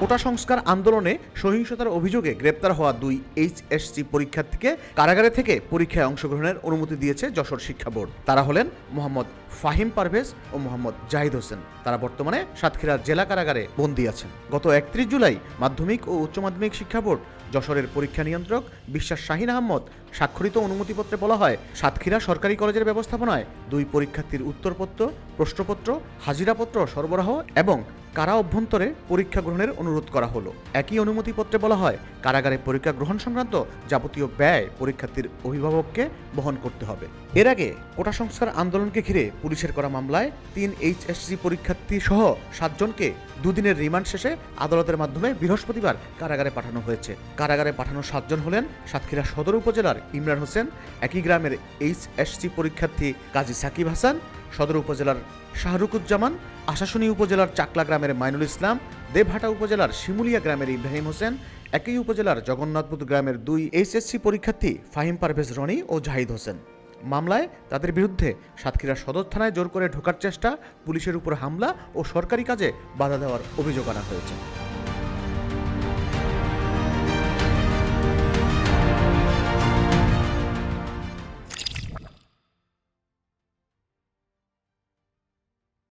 কোটা সংস্কার আন্দোলনে সহিংসতার অভিযোগে গ্রেপ্তার হওয়া 2 এইচএসসি পরীক্ষার্থীকে কারাগারে থেকে পরীক্ষায় অংশগ্রহণের অনুমতি দিয়েছে যশোর শিক্ষা বোর্ড। তারা হলেন মোহাম্মদ ফাহিম পারভেজ ও মোহাম্মদ জাহিদ হোসেন। তারা বর্তমানে সাতক্ষীরা জেলা কারাগারে বন্দী আছেন। গত 31 জুলাই মাধ্যমিক ও উচ্চ মাধ্যমিক শিক্ষা বোর্ড যশোরের পরীক্ষা নিয়ন্ত্রক বিশ্বাস শাহিন আহমদ স্বাক্ষরিত অনুমতিপত্রে বলা হয়, সাতক্ষীরা সরকারি কলেজের ব্যবস্থাপনায় 2 পরীক্ষার্থীর উত্তরপত্র, প্রশ্নপত্র, হাজিরাপত্র সরবরাহ এবং কারা অভ্যন্তরে পরীক্ষা গ্রহণের অনুরোধ করা হলো। একই অনুমতিপত্রে বলা হয়, কারাগারে পরীক্ষা গ্রহণ সংক্রান্ত যাবতীয় ব্যয় পরীক্ষার্থীর অভিভাবককে বহন করতে হবে। এর আগে কোটা সংস্কার আন্দোলনকে ঘিরে পুলিশের করা মামলায় 3 এইচএসসি পরীক্ষার্থী সহ 7 জনকে 2 দিনের রিমান্ড শেষে আদালতের মাধ্যমে বৃহস্পতিবার কারাগারে পাঠানো হয়েছে। কারাগারে পাঠানো 7 জন হলেন সাতক্ষীরা সদর উপজেলার ইমরান হোসেন, একই গ্রামের এইচএসসি পরীক্ষার্থী কাজী সাকিব হাসান, সদর উপজেলার শাহরুকুজ্জামান, আশাশুনি উপজেলার চাকলা গ্রামের মাইনুল ইসলাম, দেবহাটা উপজেলার শিমুলিয়া গ্রামের ইব্রাহিম হোসেন, একই উপজেলার জগন্নাথপুর গ্রামের 2 এইচএসসি পরীক্ষার্থী ফাহিম পারভেজ রনি ও জাহিদ হোসেন। মামলায় তাদের বিরুদ্ধে সাতক্ষীরা সদর থানায় জোর করে ঢোকার চেষ্টা, পুলিশের উপর হামলা ও সরকারি কাজে বাধা দেওয়ার অভিযোগ আনা হয়েছে।